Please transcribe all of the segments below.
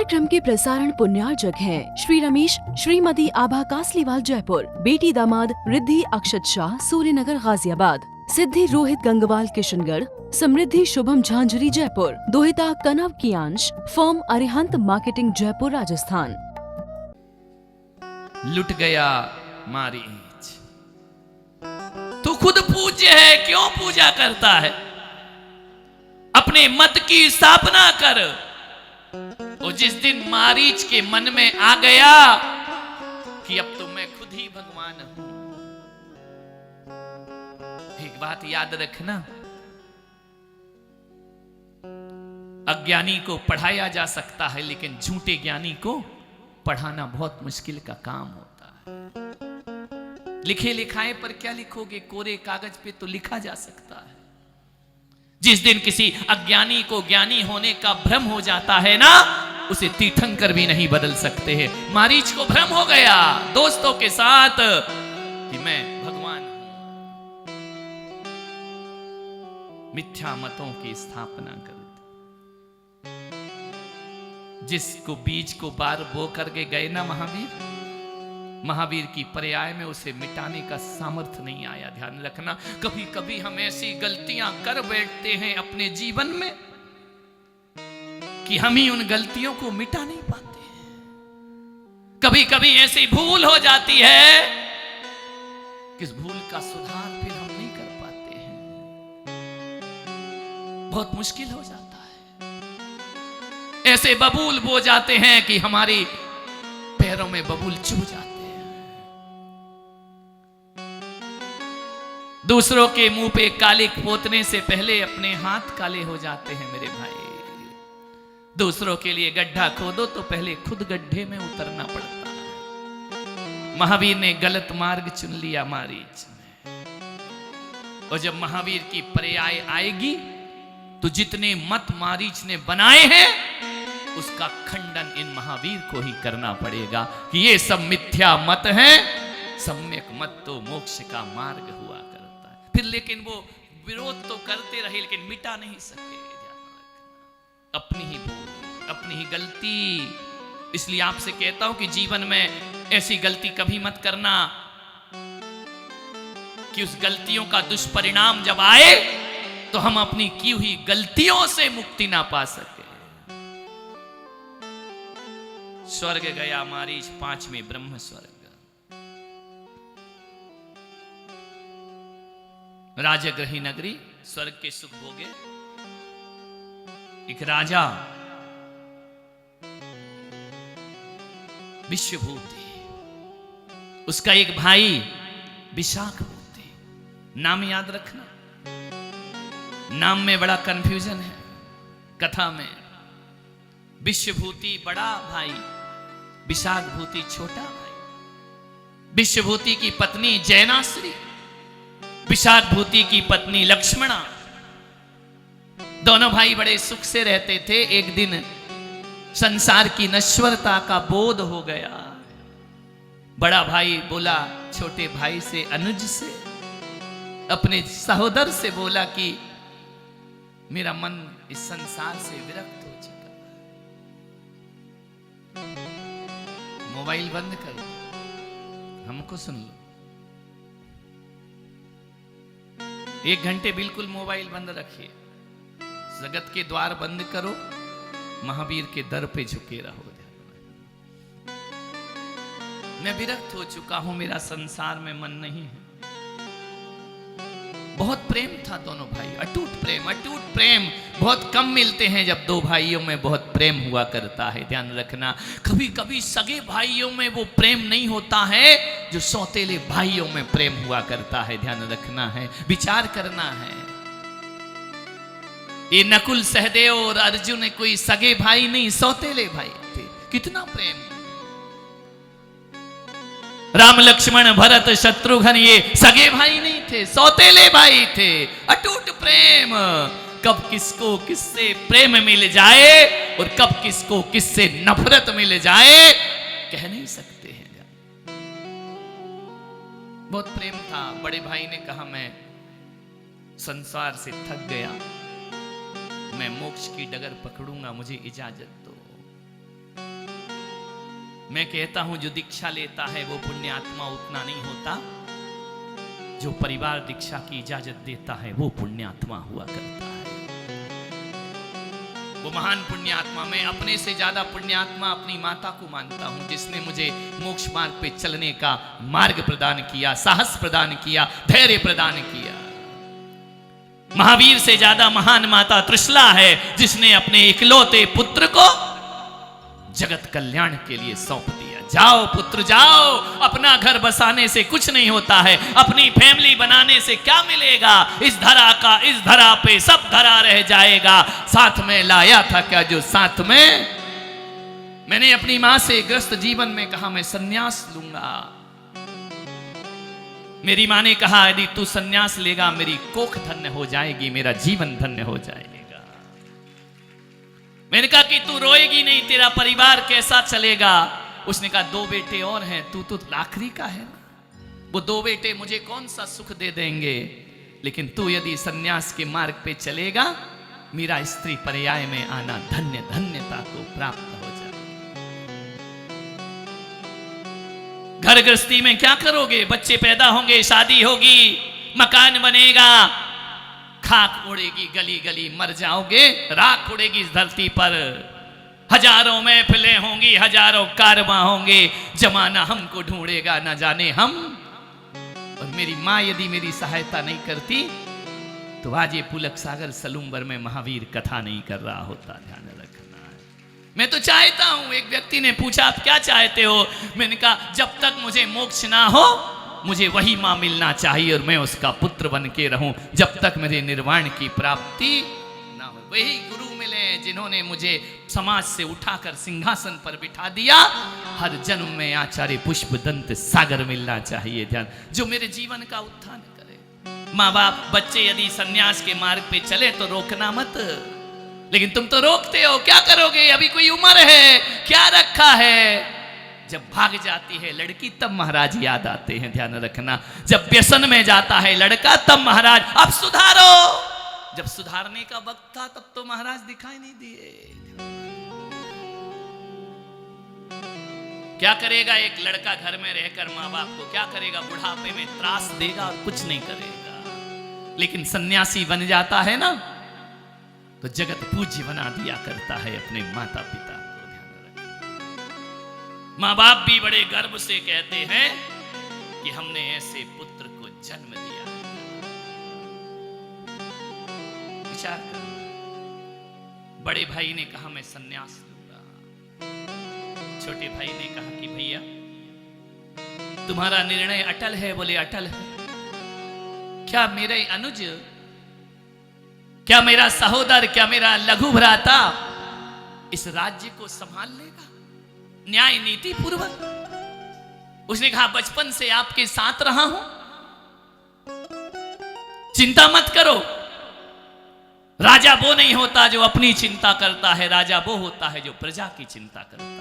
कार्यक्रम के प्रसारण पुण्यार्जक हैं श्री रमेश श्रीमती आभा कासलीवाल जयपुर, बेटी दामाद रिद्धि अक्षत शाह सूर्यनगर गाजियाबाद, सिद्धि रोहित गंगवाल किशनगढ़, समृद्धि शुभम झांझरी जयपुर, दोहिता कनव कियांश फर्म अरिहंत मार्केटिंग जयपुर राजस्थान। लुट गया मारीच। तू खुद पूज्य है, क्यों पूजा करता है? अपने मत की स्थापना कर। और जिस दिन मारीच के मन में आ गया कि अब तो मैं खुद ही भगवान हूं, एक बात याद रखना, अज्ञानी को पढ़ाया जा सकता है, लेकिन झूठे ज्ञानी को पढ़ाना बहुत मुश्किल का काम होता है। लिखे लिखाए पर क्या लिखोगे? कोरे कागज पे तो लिखा जा सकता है। जिस दिन किसी अज्ञानी को ज्ञानी होने का भ्रम हो जाता है ना, उसे तीर्थंकर भी नहीं बदल सकते हैं। मारीच को भ्रम हो गया दोस्तों के साथ कि मैं भगवान हूं। मिथ्या मतों की स्थापना कर दी। जिसको बीज को बार बो करके गए ना महावीर की पर्याय में उसे मिटाने का सामर्थ्य नहीं आया। ध्यान रखना, कभी कभी हम ऐसी गलतियां कर बैठते हैं अपने जीवन में कि हम ही उन गलतियों को मिटा नहीं पाते हैं। कभी कभी ऐसी भूल हो जाती है कि इस भूल का सुधार फिर हम नहीं कर पाते हैं, बहुत मुश्किल हो जाता है। ऐसे बबूल बो जाते हैं कि हमारी पैरों में बबूल चुभ जाते हैं। दूसरों के मुंह पे कालिक पोतने से पहले अपने हाथ काले हो जाते हैं मेरे भाई। दूसरों के लिए गड्ढा खोदो तो पहले खुद गड्ढे में उतरना पड़ता है। महावीर ने गलत मार्ग चुन लिया मारीच ने। और जब महावीर की पर्याय आएगी तो जितने मत मारीच ने बनाए हैं उसका खंडन इन महावीर को ही करना पड़ेगा कि ये सब मिथ्या मत हैं, सम्यक मत तो मोक्ष का मार्ग हुआ करता है। फिर लेकिन वो विरोध तो करते रहे लेकिन मिटा नहीं सके। अपनी ही भूल, अपनी ही गलती। इसलिए आपसे कहता हूं कि जीवन में ऐसी गलती कभी मत करना कि उस गलतियों का दुष्परिणाम जब आए तो हम अपनी की हुई गलतियों से मुक्ति ना पा सके। स्वर्ग गया मारीच, 5वें ब्रह्म स्वर्ग। राजगृही नगरी, स्वर्ग के सुख भोगे। एक राजा विश्वभूति, उसका एक भाई विशाखभूति। नाम याद रखना, नाम में बड़ा कंफ्यूजन है कथा में। विश्वभूति बड़ा भाई, विशाखभूति छोटा भाई। विश्वभूति की पत्नी जैनाश्री, विशाखभूति की पत्नी लक्ष्मणा। दोनों भाई बड़े सुख से रहते थे। एक दिन संसार की नश्वरता का बोध हो गया। बड़ा भाई बोला छोटे भाई से, अनुज से, अपने सहोदर से बोला कि मेरा मन इस संसार से विरक्त हो चुका है। मोबाइल बंद करो, हमको सुन लो। 1 घंटे बिल्कुल मोबाइल बंद रखिए। जगत के द्वार बंद करो, महावीर के दर पे झुके रहो। मैं विरक्त हो चुका हूं, मेरा संसार में मन नहीं है। बहुत प्रेम था दोनों भाई, अटूट प्रेम। अटूट प्रेम बहुत कम मिलते हैं जब दो भाइयों में बहुत प्रेम हुआ करता है। ध्यान रखना, कभी कभी सगे भाइयों में वो प्रेम नहीं होता है जो सौतेले भाइयों में प्रेम हुआ करता है। ध्यान रखना है, विचार करना है। ये नकुल सहदेव और अर्जुन कोई सगे भाई नहीं, सौतेले भाई थे। कितना प्रेम। राम लक्ष्मण भरत शत्रुघ्न ये सगे भाई नहीं थे, सौतेले भाई थे। अटूट प्रेम। कब किसको किससे प्रेम मिल जाए और कब किसको किससे नफरत मिल जाए कह नहीं सकते हैं। बहुत प्रेम था। बड़े भाई ने कहा मैं संसार से थक गया, मैं मोक्ष की डगर पकड़ूंगा, मुझे इजाजत दो। मैं कहता हूं जो दीक्षा लेता है वो पुण्यात्मा उतना नहीं होता, जो परिवार दीक्षा की इजाजत देता है वो पुण्यात्मा हुआ करता है, वो महान पुण्यात्मा। मैं अपने से ज्यादा पुण्यात्मा अपनी माता को मानता हूं, जिसने मुझे मोक्ष मार्ग पे चलने का मार्ग प्रदान किया, साहस प्रदान किया, धैर्य प्रदान किया। महावीर से ज्यादा महान माता त्रिशला है, जिसने अपने इकलौते पुत्र को जगत कल्याण के लिए सौंप दिया। जाओ पुत्र जाओ, अपना घर बसाने से कुछ नहीं होता है, अपनी फैमिली बनाने से क्या मिलेगा? इस धरा पे सब धरा रह जाएगा। साथ में लाया था क्या जो साथ में? मैंने अपनी मां से ग्रस्त जीवन में कहा मैं सन्यास लूंगा। मेरी मां ने कहा यदि तू सन्यास लेगा मेरी कोख धन्य हो जाएगी, मेरा जीवन धन्य हो जाएगा। मैंने कहा कि तू रोएगी नहीं, तेरा परिवार कैसा चलेगा? उसने कहा 2 बेटे और हैं, तू तो आखिरी का है ना, वो 2 बेटे मुझे कौन सा सुख दे देंगे, लेकिन तू यदि सन्यास के मार्ग पे चलेगा मेरा स्त्री पर्याय में आना धन्यता को प्राप्त हो जाए। घर गृहस्थी में क्या करोगे? बच्चे पैदा होंगे, शादी होगी, मकान बनेगा, खाक उड़ेगी गली गली, मर जाओगे, राख उड़ेगी इस धरती पर। हजारों महफिलें होंगी, हजारों कारवां होंगे, जमाना हमको ढूंढेगा न जाने हम। और मेरी मां यदि मेरी सहायता नहीं करती तो आज ये पुलक सागर सलूम्बर में महावीर कथा नहीं कर रहा होता। ध्यान रखना है। मैं तो चाहता हूं, एक व्यक्ति ने पूछा आप क्या चाहते हो? मैंने कहा जब तक मुझे मोक्ष ना हो मुझे वही मां मिलना चाहिए और मैं उसका पुत्र बन के रहूं, जब तक मेरे निर्वाण की प्राप्ति ना हो। वही गुरु मिले जिन्होंने मुझे समाज से उठाकर सिंहासन पर बिठा दिया। हर जन्म में आचार्य पुष्पदंत सागर मिलना चाहिए। ध्यान, जो मेरे जीवन का उत्थान करे। माँ बाप बच्चे यदि सन्यास के मार्ग पे चले तो रोकना मत, लेकिन तुम तो रोकते हो। क्या करोगे? अभी कोई उम्र है, क्या रखा है? जब भाग जाती है लड़की तब महाराज याद आते हैं। ध्यान रखना, जब व्यसन में जाता है लड़का तब महाराज अब सुधारो। जब सुधारने का वक्त था तब तो महाराज दिखाई नहीं दिए। क्या करेगा एक लड़का घर में रहकर माँ बाप को? क्या करेगा? बुढ़ापे में त्रास देगा और कुछ नहीं करेगा। लेकिन सन्यासी बन जाता है ना तो जगत पूज्य बना दिया करता है अपने माता पिता को। माँ बाप भी बड़े गर्व से कहते हैं कि हमने ऐसे पुत्र को जन्म दिया। विचार करो, बड़े भाई ने कहा मैं सन्यास लूंगा, छोटे भाई ने कहा कि भैया तुम्हारा निर्णय अटल है? बोले अटल है। क्या मेरे अनुज, क्या मेरा सहोदर, क्या मेरा लघु भ्राता इस राज्य को संभाल लेगा न्याय नीति पूर्वक? उसने कहा बचपन से आपके साथ रहा हूं, चिंता मत करो। राजा वो नहीं होता जो अपनी चिंता करता है, राजा वो होता है जो प्रजा की चिंता करता है।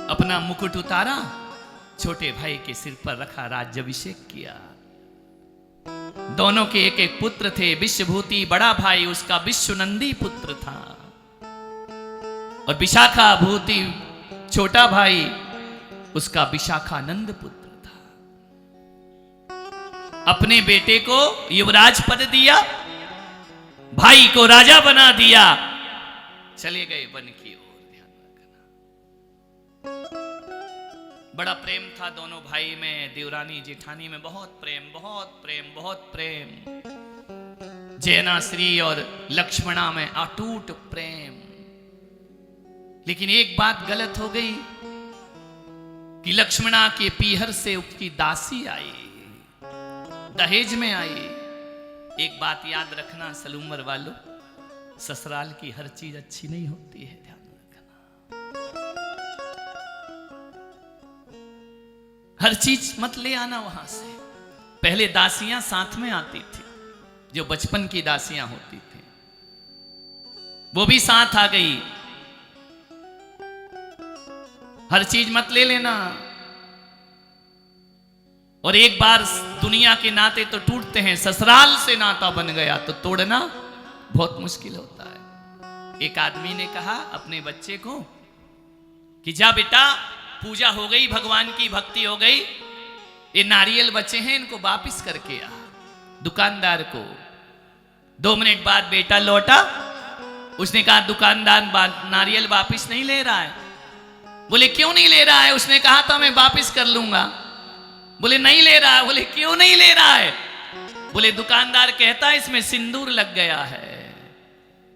अपना मुकुट उतारा, छोटे भाई के सिर पर रखा, राज्याभिषेक किया। दोनों के एक एक पुत्र थे। विश्वभूति बड़ा भाई, उसका विश्वनंदी पुत्र था, और विशाखा भूति छोटा भाई, उसका विशाखानंद पुत्र था। अपने बेटे को युवराज पद दिया, भाई को राजा बना दिया, चले गए वन की ओर। बड़ा प्रेम था दोनों भाई में, देवरानी जेठानी में बहुत प्रेम, बहुत प्रेम, बहुत प्रेम। जैनाश्री और लक्ष्मणा में अटूट प्रेम। लेकिन एक बात गलत हो गई कि लक्ष्मणा के पीहर से उसकी दासी आई, दहेज में आई। एक बात याद रखना सलूम्बर वालों, ससुराल की हर चीज अच्छी नहीं होती है। ध्यान रखना, हर चीज मत ले आना वहां से। पहले दासियां साथ में आती थी, जो बचपन की दासियां होती थी वो भी साथ आ गई। हर चीज मत ले लेना। और एक बार दुनिया के नाते तो टूटते हैं, ससुराल से नाता बन गया तो तोड़ना बहुत मुश्किल होता है। एक आदमी ने कहा अपने बच्चे को कि जा बेटा, पूजा हो गई, भगवान की भक्ति हो गई, ये नारियल बचे हैं, इनको वापिस करके आ। दुकानदार को 2 मिनट बाद बेटा लौटा, उसने कहा दुकानदार नारियल वापिस नहीं ले रहा है। बोले क्यों नहीं ले रहा है? उसने कहा था मैं वापिस कर लूंगा। बोले नहीं ले रहा है। बोले क्यों नहीं ले रहा है? बोले दुकानदार कहता है इसमें सिंदूर लग गया है,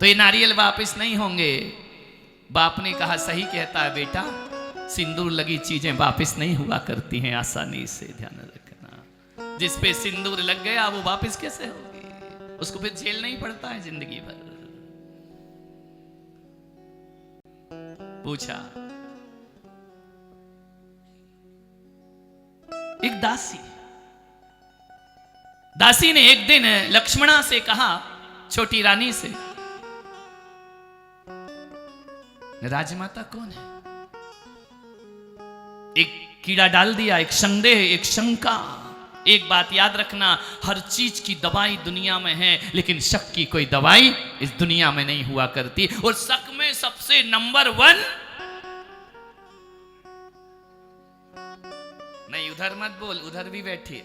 तो ये नारियल वापिस नहीं होंगे। बाप ने कहा सही कहता है बेटा, सिंदूर लगी चीजें वापिस नहीं हुआ करती हैं आसानी से, ध्यान रखना। जिस पे सिंदूर लग गया वो वापिस कैसे होगी? उसको फिर झेलना ही पड़ता है जिंदगी भर। पूछा एक दासी ने एक दिन लक्ष्मणा से कहा, छोटी रानी से, राजमाता कौन है? एक कीड़ा डाल दिया, एक संदेह, एक शंका। एक बात याद रखना, हर चीज की दवाई दुनिया में है, लेकिन शक की कोई दवाई इस दुनिया में नहीं हुआ करती। और शक में सबसे नंबर 1, नहीं उधर मत बोल, उधर भी बैठिए।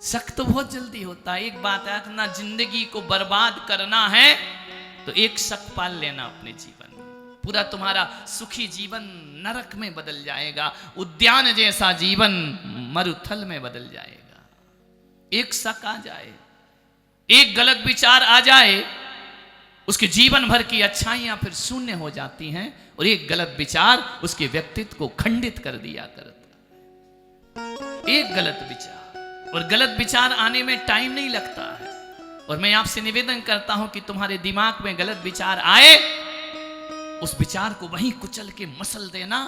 शक तो बहुत जल्दी होता है। एक बात याद रखना, जिंदगी को बर्बाद करना है तो एक शक पाल लेना अपने जीवन में, पूरा तुम्हारा सुखी जीवन नरक में बदल जाएगा, उद्यान जैसा जीवन मरुथल में बदल जाएगा। एक शक आ जाए, एक गलत विचार आ जाए, उसके जीवन भर की अच्छाइयां फिर शून्य हो जाती हैं, और एक गलत विचार उसके व्यक्तित्व को खंडित कर दिया करता। एक गलत विचार, और गलत विचार आने में टाइम नहीं लगता है। और मैं आपसे निवेदन करता हूं कि तुम्हारे दिमाग में गलत विचार आए, उस विचार को वहीं कुचल के मसल देना,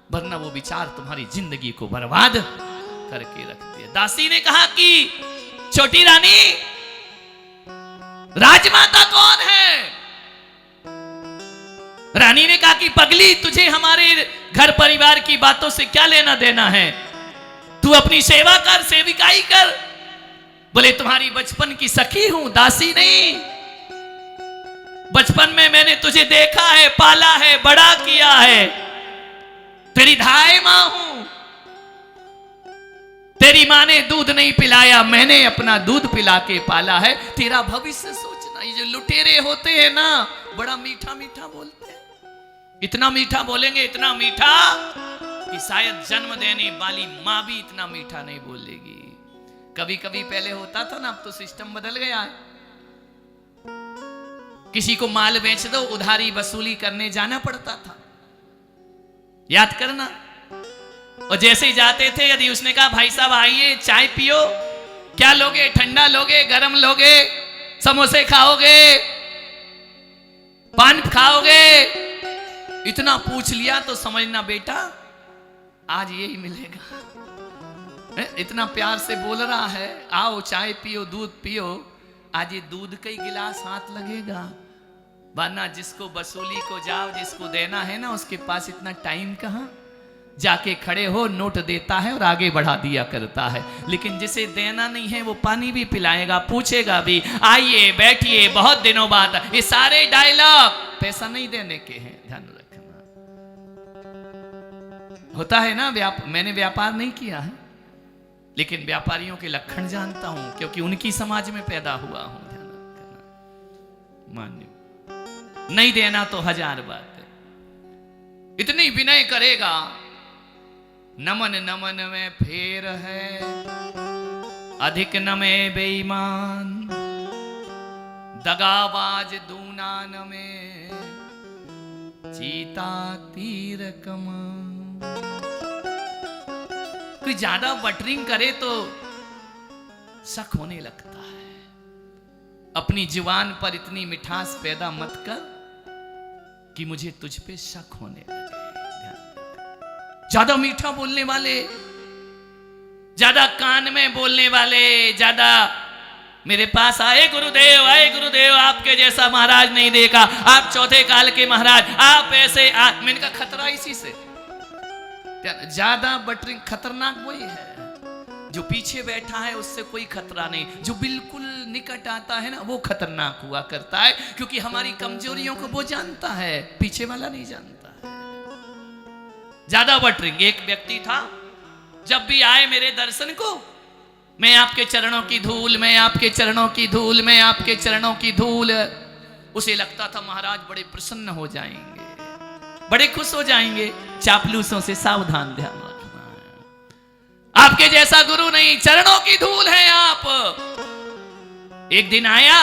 वरना वो विचार तुम्हारी जिंदगी को बर्बाद करके रख दिया। दासी ने कहा कि छोटी रानी, राजमाता कौन है? रानी ने कहा कि पगली, तुझे हमारे घर परिवार की बातों से क्या लेना देना है? तू अपनी सेवा कर, सेविकाई कर। बोले तुम्हारी बचपन की सखी हूं, दासी नहीं। बचपन में मैंने तुझे देखा है, पाला है, बड़ा किया है, तेरी धाय मां हूं। तेरी मां ने दूध नहीं पिलाया, मैंने अपना दूध पिला के पाला है। तेरा भविष्य सोचना। ये जो लुटेरे होते हैं ना, बड़ा मीठा मीठा बोलते हैं, इतना मीठा बोलेंगे, इतना मीठा कि शायद जन्म देने वाली मां भी इतना मीठा नहीं बोलेगी। कभी कभी पहले होता था ना, अब तो सिस्टम बदल गया है। किसी को माल बेच दो, उधारी वसूली करने जाना पड़ता था, याद करना। और जैसे ही जाते थे, यदि उसने कहा भाई साहब आइए चाय पियो, क्या लोगे? ठंडा लोगे, गरम लोगे, समोसे खाओगे, पान खाओगे? इतना पूछ लिया तो समझना बेटा आज यही मिलेगा। इतना प्यार से बोल रहा है, आओ चाय पियो, दूध पियो, आज ये दूध का ही गिलास हाथ लगेगा। वरना जिसको वसूली को जाओ, जिसको देना है ना, उसके पास इतना टाइम कहां। जाके खड़े हो, नोट देता है और आगे बढ़ा दिया करता है। लेकिन जिसे देना नहीं है वो पानी भी पिलाएगा, पूछेगा भी, आइए बैठिए, बहुत दिनों बाद। ये सारे डायलॉग पैसा नहीं देने के हैं, ध्यान रखना। होता है ना, मैंने व्यापार नहीं किया है, लेकिन व्यापारियों के लक्षण जानता हूं, क्योंकि उनकी समाज में पैदा हुआ हूं। ध्यान रखना, मान्य नहीं देना तो 1000 बात। इतनी विनय करेगा, नमन नमन में फेर है, अधिक नमे बेईमान, दगाबाज दूनान में चीता तीर कमान। कोई ज्यादा बटरिंग करे तो शक होने लगता है। अपनी जुबान पर इतनी मिठास पैदा मत कर कि मुझे तुझ पे शक होने लगे। ज्यादा मीठा बोलने वाले, ज्यादा कान में बोलने वाले, ज्यादा मेरे पास आए गुरुदेव, आपके जैसा महाराज नहीं देखा, आप चौथे काल के महाराज, आप ऐसे। मैंने कहा खतरा इसी से, ज्यादा बटरिंग खतरनाक वही है जो पीछे बैठा है उससे कोई खतरा नहीं, जो बिल्कुल निकट आता है ना वो खतरनाक हुआ करता है, क्योंकि हमारी कमजोरियों को वो जानता है, पीछे वाला नहीं जानता है। ज्यादा बटरिंग। एक व्यक्ति था, जब भी आए मेरे दर्शन को, मैं आपके चरणों की धूल, मैं आपके चरणों की धूल, मैं आपके चरणों की धूल। उसे लगता था महाराज बड़े प्रसन्न हो जाएंगे, बड़े खुश हो जाएंगे। चापलूसों से सावधान, ध्यान रखना है। आपके जैसा गुरु नहीं, चरणों की धूल है आप। एक दिन आया,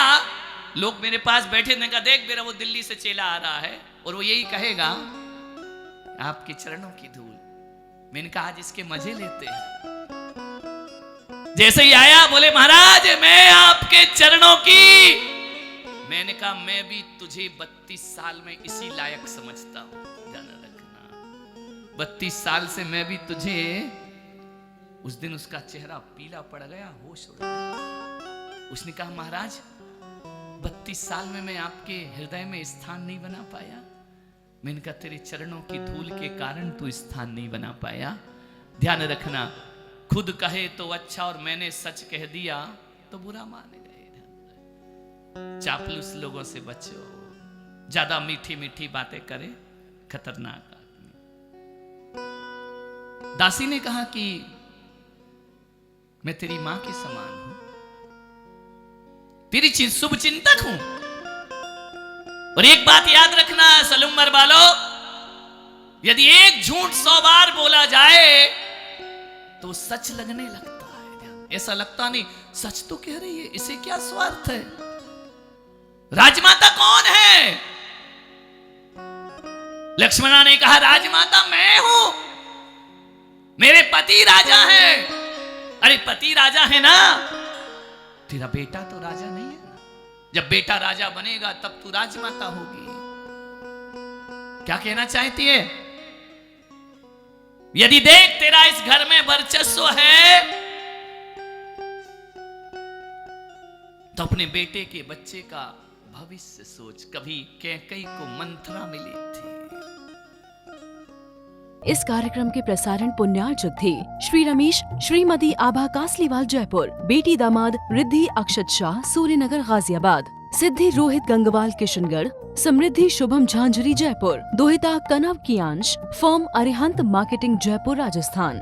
लोग मेरे पास बैठे, ने कहा देख मेरा वो दिल्ली से चेला आ रहा है और वो यही कहेगा आपके चरणों की धूल। मैंने कहा आज इसके मजे लेते हैं। जैसे ही आया बोले महाराज मैं आपके चरणों की। मैंने कहा मैं भी तुझे 32 साल में इसी लायक समझता हूं, ध्यान रखना। 32 साल से मैं भी तुझे। उस दिन उसका चेहरा पीला पड़ गया, होश उड़ गया। उसने कहा महाराज 32 साल में मैं आपके हृदय में स्थान नहीं बना पाया। मैंने कहा तेरे चरणों की धूल के कारण तू स्थान नहीं बना पाया। ध्यान रखना, खुद कहे तो अच्छा और मैंने सच कह दिया तो बुरा माने गए। चापलूस लोगों से बचो, ज्यादा मीठी मीठी बातें करे, खतरनाक आदमी। दासी ने कहा कि मैं तेरी मां के समान हूं, तेरी शुभ चिंतक हूं, और एक बात याद रखना सलूमर वालों, यदि एक झूठ 100 बार बोला जाए तो सच लगने लगता है। ऐसा लगता नहीं सच तो कह रही है, इसे क्या स्वार्थ है। राजमाता कौन है? लक्ष्मणा ने कहा राजमाता मैं हूं, मेरे पति राजा हैं। अरे पति राजा है ना, तेरा बेटा तो राजा नहीं है ना। जब बेटा राजा बनेगा तब तू राजमाता होगी। क्या कहना चाहती है? यदि देख तेरा इस घर में वर्चस्व है तो अपने बेटे के बच्चे का भविष्य सोच। कभी कैकेयी को मंथरा मिली थी। इस कार्यक्रम के प्रसारण पुण्यार्चक थे श्री रमेश श्रीमती आभा कासलीवाल जयपुर, बेटी दामाद रिद्धि अक्षत शाह सूर्यनगर गाजियाबाद, सिद्धि रोहित गंगवाल किशनगढ़, समृद्धि शुभम झांझरी जयपुर, दोहिता कनव कियांश, फर्म अरिहंत मार्केटिंग जयपुर राजस्थान।